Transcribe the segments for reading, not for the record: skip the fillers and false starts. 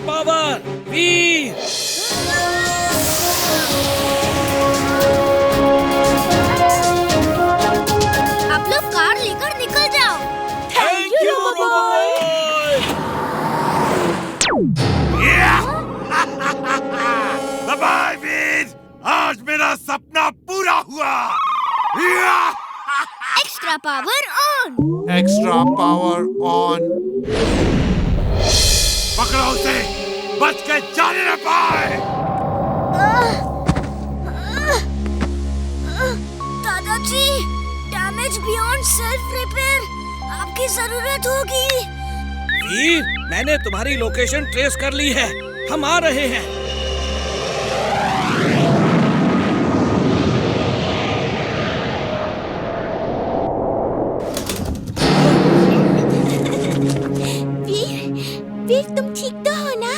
Power वीर। आप लोग car लेकर निकल जाओ। Thank you boy. बाय वीर, आज मेरा सपना पूरा हुआ। Extra power on. Extra power on. पकड़ो उसे, बच के जाने न पाए। दादाजी, डैमेज बियॉन्ड सेल्फ रिपेयर, आपकी जरूरत होगी। वीर, मैंने तुम्हारी लोकेशन ट्रेस कर ली है, हम आ रहे हैं। वीर, तुम ठीक तो हो ना?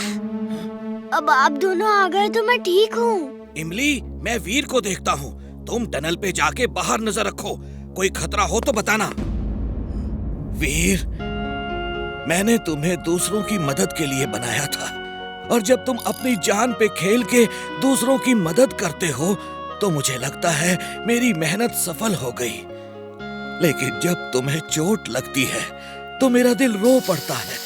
अब आप दोनों आ गए तो मैं ठीक हूँ। इमली, मैं वीर को देखता हूँ, तुम टनल पे जाके बाहर नजर रखो, कोई खतरा हो तो बताना। वीर, मैंने तुम्हें दूसरों की मदद के लिए बनाया था, और जब तुम अपनी जान पे खेल के दूसरों की मदद करते हो तो मुझे लगता है मेरी मेहनत सफल हो गई। लेकिन जब तुम्हें चोट लगती है तो मेरा दिल रो पड़ता है।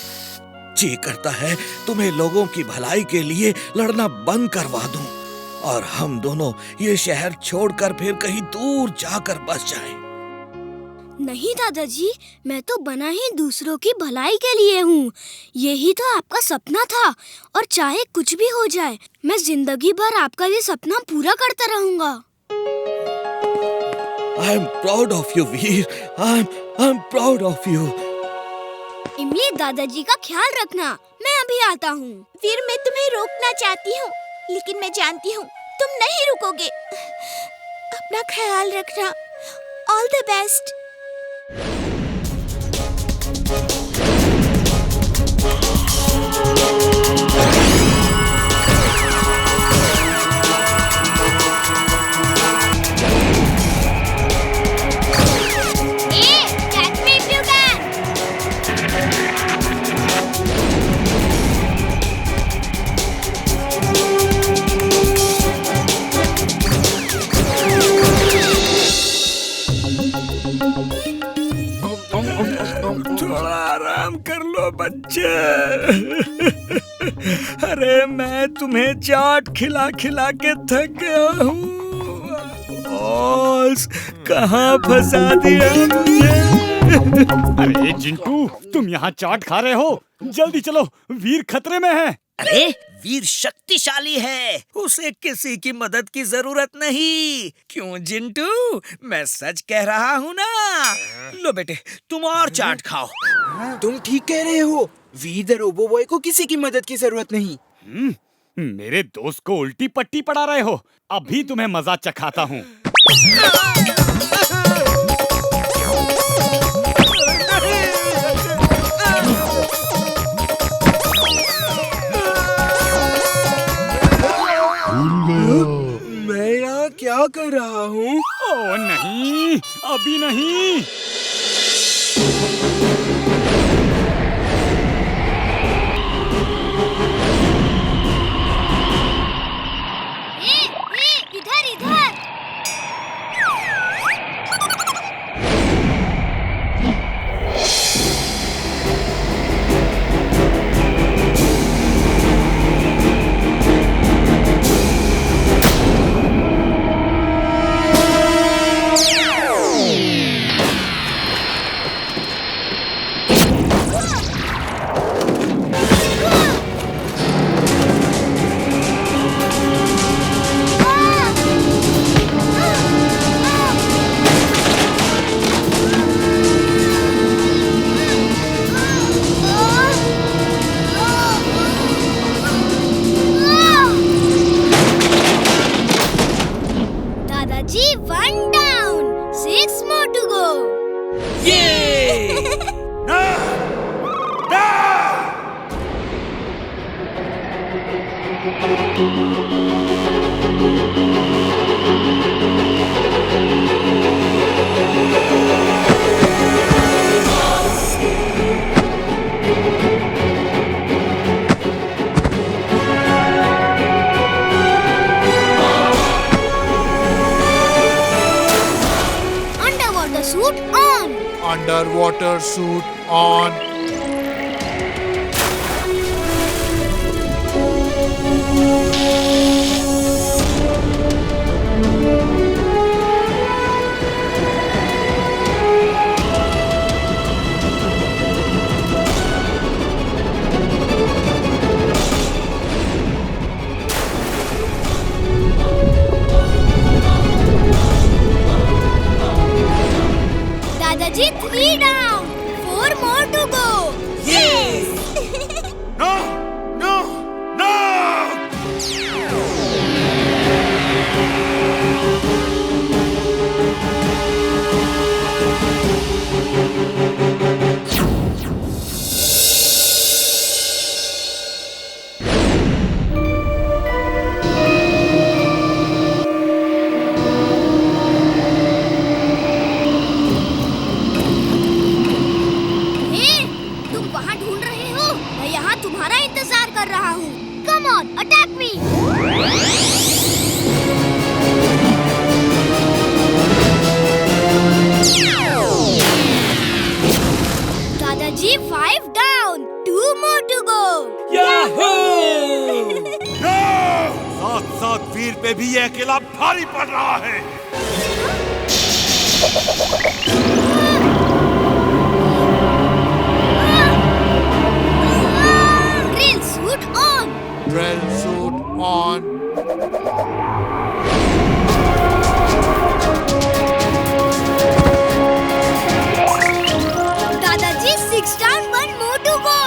जी करता है तुम्हें लोगों की भलाई के लिए लड़ना बंद करवा दूं और हम दोनों ये शहर छोड़कर फिर कहीं दूर जाकर बस जाएं। नहीं दादाजी, मैं तो बना ही दूसरों की भलाई के लिए हूँ। यही तो आपका सपना था, और चाहे कुछ भी हो जाए मैं जिंदगी भर आपका ये सपना पूरा करता रहूँगा। I am proud of you, Veer. I'm proud of you। इमली, दादाजी का ख्याल रखना, मैं अभी आता हूँ। फिर मैं तुम्हें रोकना चाहती हूँ, लेकिन मैं जानती हूँ तुम नहीं रुकोगे। अपना ख्याल रखना। All the best. थोड़ा आराम कर लो बच्चे। अरे मैं तुम्हें चाट खिला खिला के थक गया हूँ। कहाँ फंसा दिया मुझे? अरे जिंटू, तुम यहाँ चाट खा रहे हो? जल्दी चलो, वीर खतरे में है। अरे वीर शक्तिशाली है, उसे किसी की मदद की जरूरत नहीं। क्यों जिंटू, मैं सच कह रहा हूँ ना। लो बेटे, तुम और चाट खाओ। तुम ठीक कह रहे हो, वीर द रोबो बॉय को किसी की मदद की जरूरत नहीं। मेरे दोस्त को उल्टी पट्टी पड़ा रहे हो, अभी तुम्हें मजा चखाता हूँ। मैं यहाँ क्या कर रहा हूँ? ओ नहीं, अभी नहीं। इधर इधर। Underwater suit on. दादाजी 3 down, 4 more to go. No! No! No! हे, तुम वहाँ ढूंढ रहे हो? मैं यहाँ तुम्हारा इंतजार कर रहा हूँ. Come on, attack me. दादाजी 5 down, 2 more to go. No! साथ साथ वीर पे भी ये अकेला भारी पड़ रहा है. Drill suit on. Drill suit on. दादाजी 6 down, 1 more to go.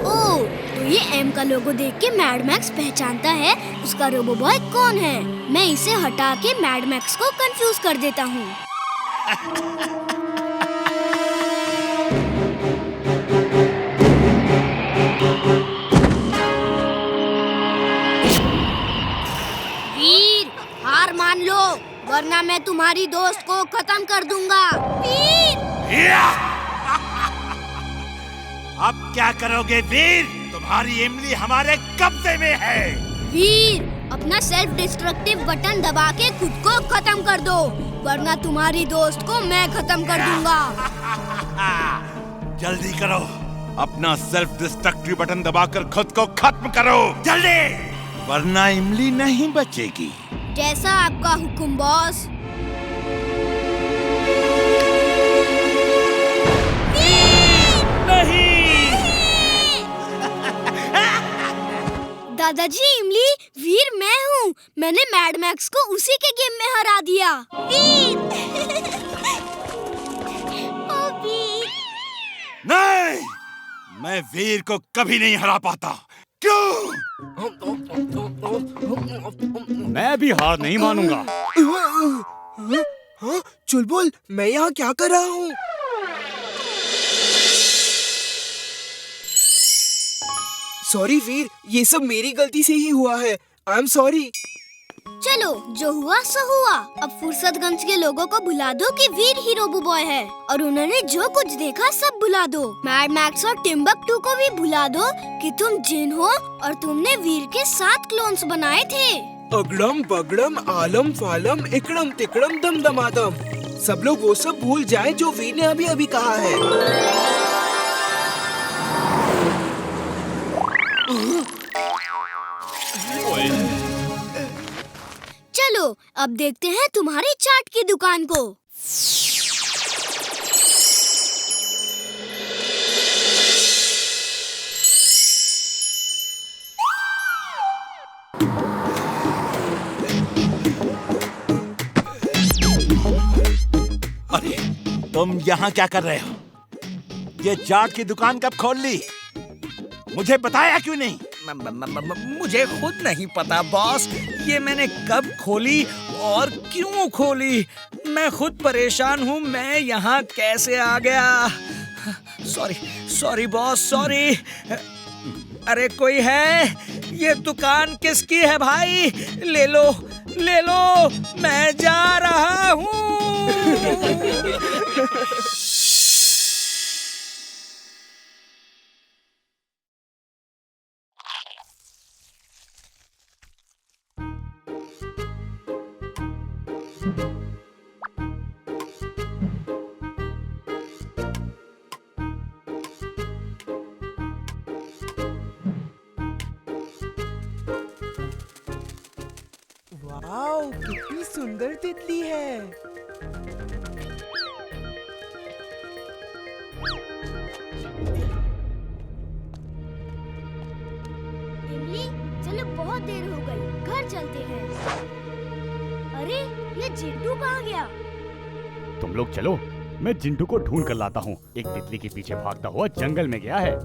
ओह, तो ये एम का लोगो देख के मैड मैक्स पहचानता है उसका रोबो बॉय कौन है. मैं इसे हटा के मैड मैक्स को कंफ्यूज कर देता हूँ. वीर, हार मान लो वरना मैं तुम्हारी दोस्त को खत्म कर दूंगा. वीर, अब क्या करोगे वीर? तुम्हारी इमली हमारे कब्जे में है. वीर, अपना सेल्फ डिस्ट्रक्टिव बटन दबा के खुद को खत्म कर दो वरना तुम्हारी दोस्त को मैं खत्म कर दूंगा. जल्दी करो, अपना सेल्फ डिस्ट्रक्टिव बटन दबाकर खुद को खत्म करो, जल्दी, वरना इमली नहीं बचेगी. जैसा आपका हुक्म बॉस. दादाजी, इमली, वीर मैं हूँ. मैंने मैड मैक्स को उसी के गेम में हरा दिया. वीर ओ वीर, नहीं, मैं वीर को कभी नहीं हरा पाता. क्यों? मैं भी हार नहीं मानूंगा. हाँ, चुलबुल, मैं यहाँ क्या कर रहा हूँ? सॉरी वीर, ये सब मेरी गलती से ही हुआ है. I am sorry. चलो, जो हुआ सो हुआ. अब फुर्सतगंज के लोगों को भुला दो कि वीर ही रोबो बॉय है और उन्होंने जो कुछ देखा सब भुला दो. मैड मैक्स और टिम्बकटू को भी भुला दो कि तुम जिन हो और तुमने वीर के 7 क्लोन्स बनाए थे. अगड़म बगड़म आलम फालम इकड़म तिकड़म दम दमादम. सब लोग वो सब भूल जाएं जो वीर ने अभी अभी कहा है. चलो, अब देखते हैं तुम्हारी चाट की दुकान को. अरे, तुम यहाँ क्या कर रहे हो? ये चाट की दुकान कब खोल ली? मुझे बताया क्यों नहीं? मुझे खुद नहीं पता बॉस, ये मैंने कब खोली और क्यों खोली. मैं खुद परेशान हूँ, मैं यहाँ कैसे आ गया. Sorry boss, sorry. अरे कोई है? ये दुकान किसकी है भाई? ले लो, ले लो, मैं जा रहा हूँ। वाओ, कितनी सुंदर तितली है। इमली, चलो बहुत देर हो गई, घर चलते हैं। अरे ये जिंटू कहाँ गया? तुम लोग चलो, मैं जिंटू को ढूंढ कर लाता हूँ। एक तितली के पीछे भागता हुआ जंगल में गया है।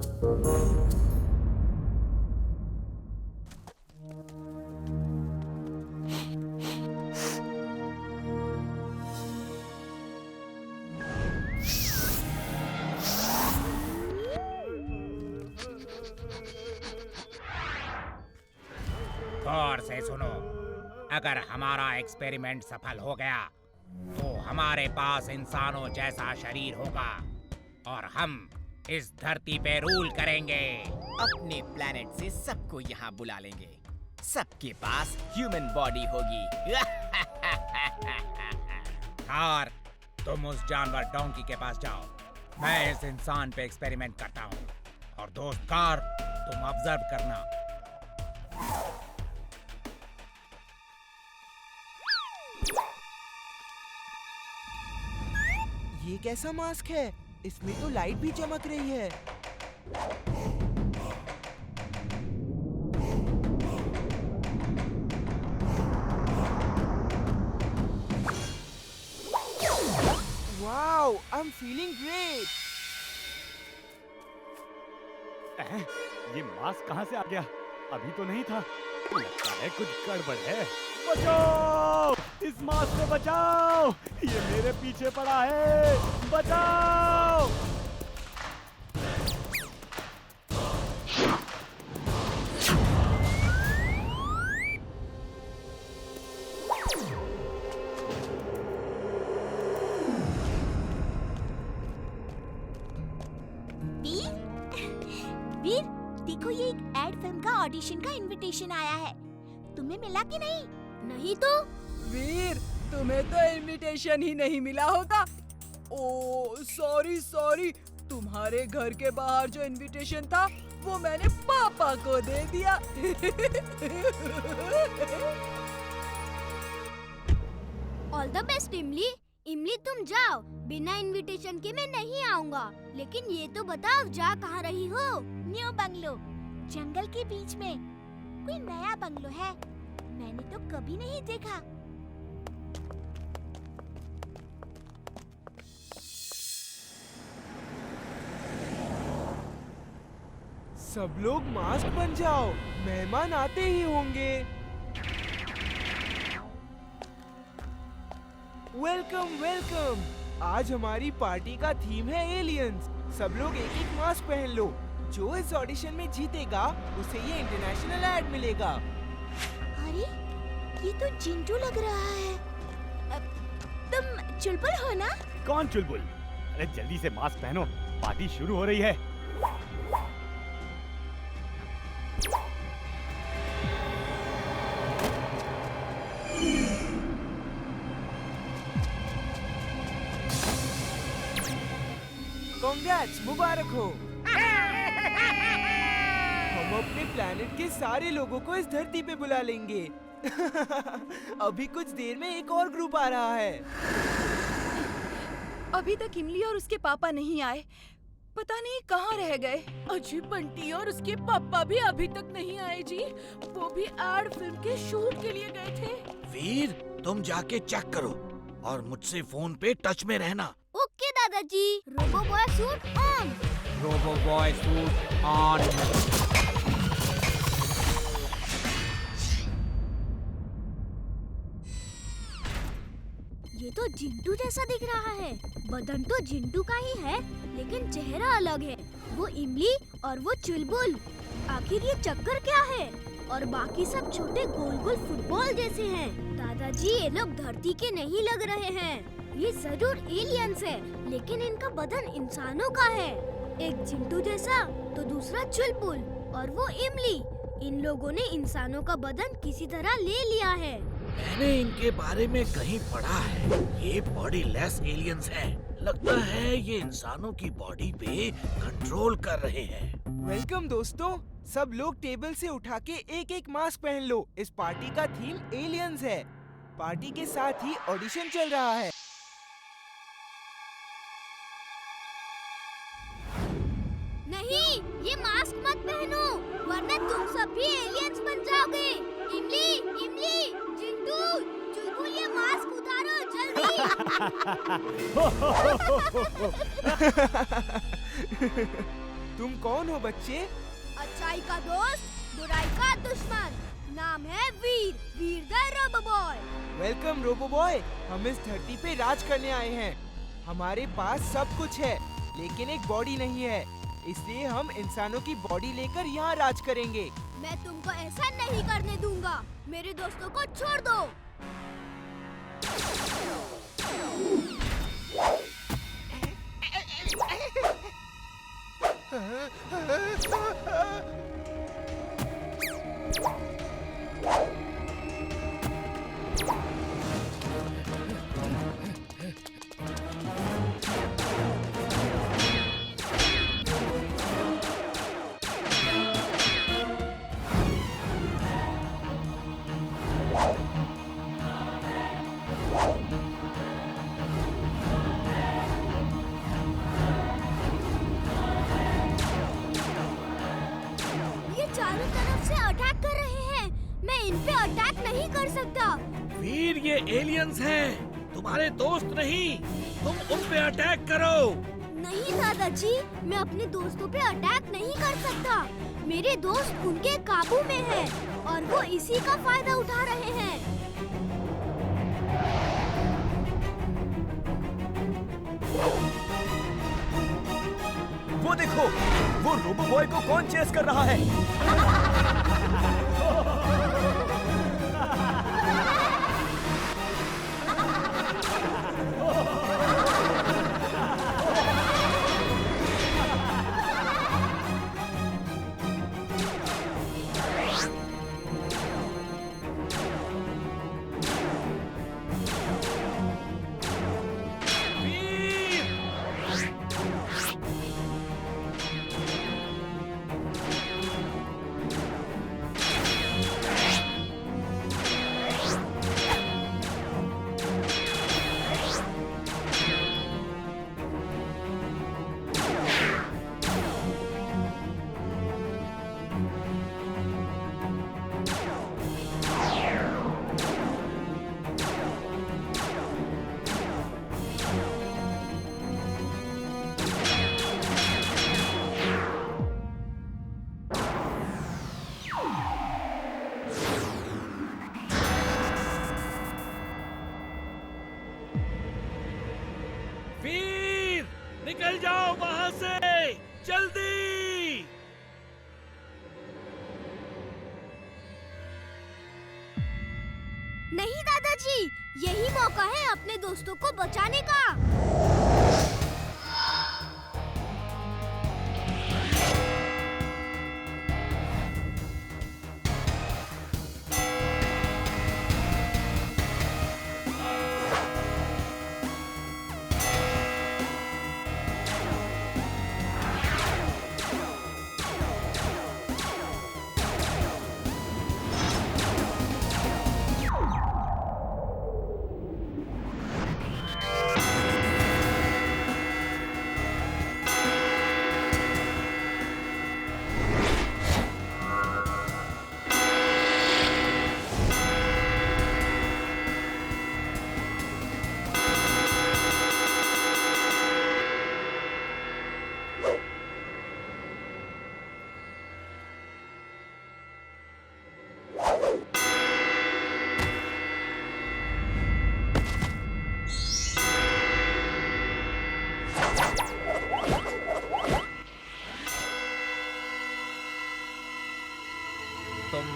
गौर से सुनो, अगर हमारा एक्सपेरिमेंट सफल हो गया तो हमारे पास इंसानों जैसा शरीर होगा और हम इस धरती पे रूल करेंगे। अपने प्लेनेट से सबको यहाँ बुला लेंगे। सबके पास ह्यूमन बॉडी होगी। और तुम उस जानवर डोंकी के पास जाओ, मैं इस इंसान पे एक्सपेरिमेंट करता हूँ। और दोस्त कार, तुम ऑब्जर्व करना। ये कैसा मास्क है? इसमें तो लाइट भी चमक रही है। Wow, I am feeling great. ये मास्क कहाँ से आ गया? अभी तो नहीं था। लगता है कुछ गड़बड़ है। बचाओ! इस मास्क से बचाओ! ये मेरे पीछे पड़ा है। बचाओ! वीर, देखो ये एक एड फिल्म का ऑडिशन का इनविटेशन आया है। तुम्हें मिला कि नहीं? नहीं तो। वीर, तुम्हें तो इनविटेशन ही नहीं मिला होगा। ओ सॉरी, तुम्हारे घर के बाहर जो इनविटेशन था वो मैंने पापा को दे दिया। ऑल द बेस्ट इमली। इमली तुम जाओ, बिना इनविटेशन के मैं नहीं आऊंगा। लेकिन ये तो बताओ, जा कहाँ रही हो? न्यू बंगलो, जंगल के बीच में। कोई नया बंगलो है, मैंने तो कभी नहीं देखा। सब लोग मास्क बन जाओ, मेहमान आते ही होंगे। वेलकम। आज हमारी पार्टी का थीम है एलियंस। सब लोग एक एक मास्क पहन लो। जो इस ऑडिशन में जीतेगा उसे ये इंटरनेशनल ऐड मिलेगा। अरे, ये तो जिंटू लग रहा है। तुम चुलबुल हो ना? कौन चुलबुल? अरे जल्दी से मास्क पहनो, पार्टी शुरू हो रही है। कांग्रेट्स, मुबारक हो। हम अपने प्लेनेट के सारे लोगों को इस धरती पे बुला लेंगे। अभी कुछ देर में एक और ग्रुप आ रहा है। अभी तक इमली और उसके पापा नहीं आए, पता नहीं कहाँ रह गए। अजी, बंटी और उसके पापा भी अभी तक नहीं आए जी। वो भी एड फिल्म के शूट के लिए गए थे। वीर, तुम जाके चेक करो और मुझसे फोन पे टच में रहना। ओके दादाजी। Robo boy suit on. Robo boy suit on. ये तो जिंटू जैसा दिख रहा है। बदन तो जिंटू का ही है, लेकिन चेहरा अलग है। वो इमली और वो चुलबुल। आखिर ये चक्कर क्या है? और बाकी सब छोटे गोल गोल फुटबॉल जैसे हैं। दादाजी ये लोग धरती के नहीं लग रहे हैं। ये जरूर एलियंस है, लेकिन इनका बदन इंसानों का है। एक चिंटू जैसा तो दूसरा चुलबुल और वो इमली। इन लोगों ने इंसानों का बदन किसी तरह ले लिया है। मैंने इनके बारे में कहीं पढ़ा है। ये बॉडी लेस एलियंस हैं। लगता है ये इंसानों की बॉडी पे कंट्रोल कर रहे हैं। वेलकम दोस्तों, सब लोग टेबल से उठा के एक एक मास्क पहन लो। इस पार्टी का थीम एलियंस है। पार्टी के साथ ही ऑडिशन चल रहा है। नहीं, ये मास्क मत पहनो, वरना तुम सब भी एलियंस बन जाओगे। इमली, इमली, चिंटू, चुलबुल, ये मास्क उतारो जल्दी। तुम कौन हो बच्चे? अच्छाई का दोस्त, बुराई का दुश्मन। नाम है Veer, Veer the robo boy. Welcome robo boy. हम इस धरती पे राज करने आए हैं। हमारे पास सब कुछ है, लेकिन एक बॉडी नहीं है। इसलिए हम इंसानों की बॉडी लेकर यहाँ राज करेंगे। मैं तुमको ऐसा नहीं करने दूंगा। मेरे दोस्तों को छोड़ दो। चारों तरफ से अटैक कर रहे हैं। मैं इन पे अटैक नहीं कर सकता। वीर, ये एलियंस हैं, तुम्हारे दोस्त नहीं। तुम उन पे अटैक करो। नहीं दादाजी, मैं अपने दोस्तों पे अटैक नहीं कर सकता। मेरे दोस्त उनके काबू में हैं और वो इसी का फायदा उठा रहे हैं। वो देखो, वो रोबो बॉय को कौन चेस कर रहा है? वीर, निकल जाओ वहाँ से, जल्दी। नहीं दादाजी, यही मौका है अपने दोस्तों को बचाने का।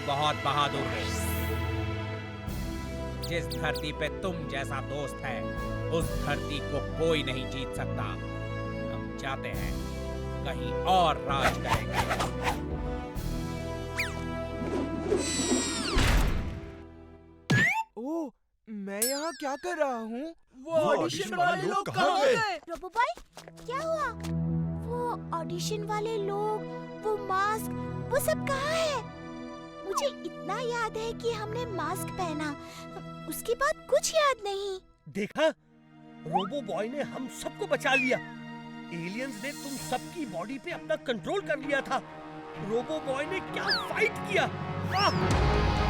बहुत बहादुर हो। जिस धरती पे तुम जैसा दोस्त है, उस धरती को कोई नहीं जीत सकता। हम जाते हैं, कहीं और राज करेंगे। ओह, मैं यहाँ क्या कर रहा हूँ? वो ऑडिशन वाले लोग कहाँ गए? रोबोबॉय, क्या हुआ? वो ऑडिशन वाले लोग, वो मास्क, वो सब कहाँ है? मुझे इतना याद है कि हमने मास्क पहना, उसके बाद कुछ याद नहीं। देखा, रोबो बॉय ने हम सबको बचा लिया। एलियंस ने तुम सबकी बॉडी पे अपना कंट्रोल कर लिया था। रोबो बॉय ने क्या फाइट किया! आह!